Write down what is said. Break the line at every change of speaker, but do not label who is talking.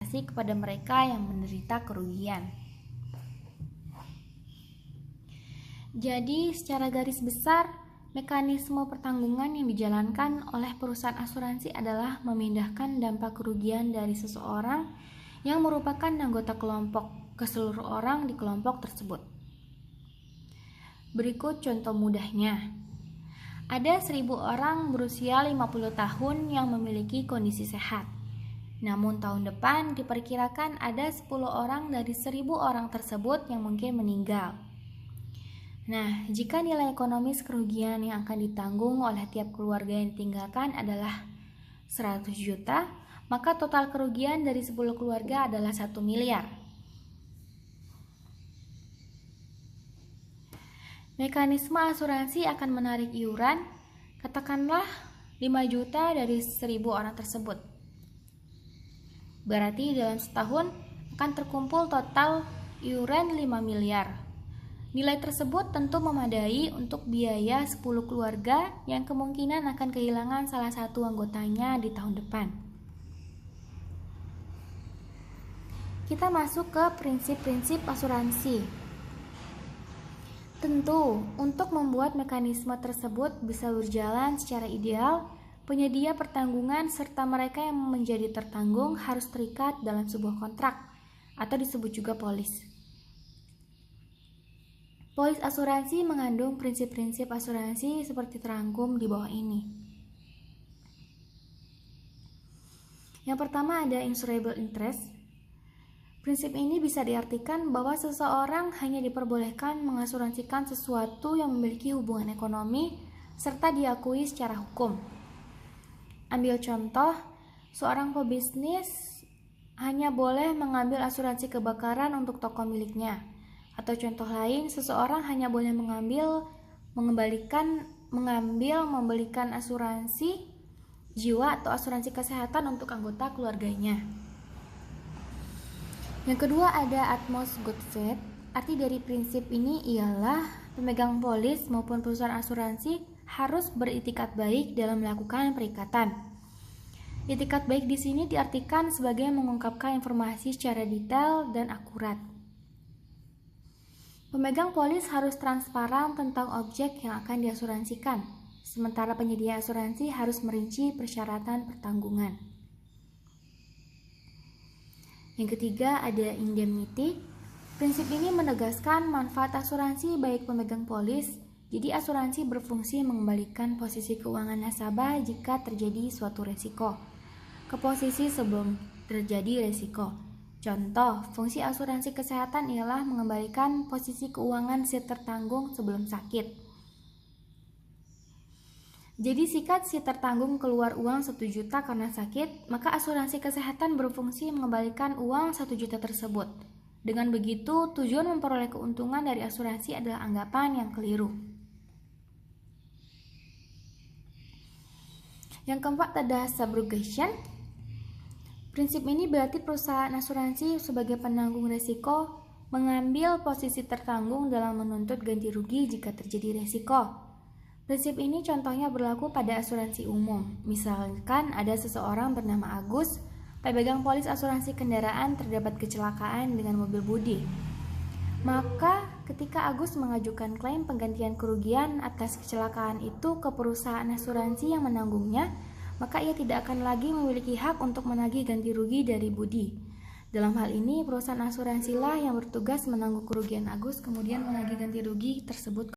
kompensasi kepada mereka yang menderita kerugian. Jadi, secara garis besar, mekanisme pertanggungan yang dijalankan oleh perusahaan asuransi adalah memindahkan dampak kerugian dari seseorang yang merupakan anggota kelompok ke seluruh orang di kelompok tersebut. Berikut contoh mudahnya. Ada 1.000 orang berusia 50 tahun yang memiliki kondisi sehat. Namun tahun depan diperkirakan ada 10 orang dari 1.000 orang tersebut yang mungkin meninggal. Nah, jika nilai ekonomis kerugian yang akan ditanggung oleh tiap keluarga yang ditinggalkan adalah 100 juta, maka total kerugian dari 10 keluarga adalah 1 miliar. Mekanisme asuransi akan menarik iuran, katakanlah 5 juta dari 1.000 orang tersebut. Berarti dalam setahun akan terkumpul total iuran 5 miliar. Nilai tersebut tentu memadai untuk biaya 10 keluarga yang kemungkinan akan kehilangan salah satu anggotanya di tahun depan. Kita masuk ke prinsip-prinsip asuransi. Tentu, untuk membuat mekanisme tersebut bisa berjalan secara ideal, penyedia pertanggungan serta mereka yang menjadi tertanggung harus terikat dalam sebuah kontrak atau disebut juga polis. Polis asuransi mengandung prinsip-prinsip asuransi seperti terangkum di bawah ini. Yang pertama ada insurable interest. Prinsip ini bisa diartikan bahwa seseorang hanya diperbolehkan mengasuransikan sesuatu yang memiliki hubungan ekonomi serta diakui secara hukum. Ambil contoh, seorang pebisnis hanya boleh mengambil asuransi kebakaran untuk toko miliknya. Atau contoh lain, seseorang hanya boleh membelikan asuransi jiwa atau asuransi kesehatan untuk anggota keluarganya. Yang kedua ada utmost good faith. Arti dari prinsip ini ialah pemegang polis maupun perusahaan asuransi harus beritikat baik dalam melakukan perikatan. Itikat baik di sini diartikan sebagai mengungkapkan informasi secara detail dan akurat. Pemegang polis harus transparan tentang objek yang akan diasuransikan, sementara penyedia asuransi harus merinci persyaratan pertanggungan. Yang ketiga ada indemnity. Prinsip ini menegaskan manfaat asuransi baik pemegang polis, jadi asuransi berfungsi mengembalikan posisi keuangan nasabah jika terjadi suatu resiko ke posisi sebelum terjadi resiko. Contoh, fungsi asuransi kesehatan ialah mengembalikan posisi keuangan si tertanggung sebelum sakit. Jadi jika si tertanggung keluar uang 1 juta karena sakit, maka asuransi kesehatan berfungsi mengembalikan uang 1 juta tersebut. Dengan begitu, tujuan memperoleh keuntungan dari asuransi adalah anggapan yang keliru. Yang keempat ada subrogation. Prinsip ini berarti perusahaan asuransi sebagai penanggung risiko mengambil posisi tertanggung dalam menuntut ganti rugi jika terjadi risiko. Prinsip ini contohnya berlaku pada asuransi umum. Misalkan ada seseorang bernama Agus, pemegang polis asuransi kendaraan terdapat kecelakaan dengan mobil bodi. Maka ketika Agus mengajukan klaim penggantian kerugian atas kecelakaan itu ke perusahaan asuransi yang menanggungnya, maka ia tidak akan lagi memiliki hak untuk menagih ganti rugi dari Budi. Dalam hal ini, perusahaan asuransilah yang bertugas menanggung kerugian Agus kemudian menagih ganti rugi tersebut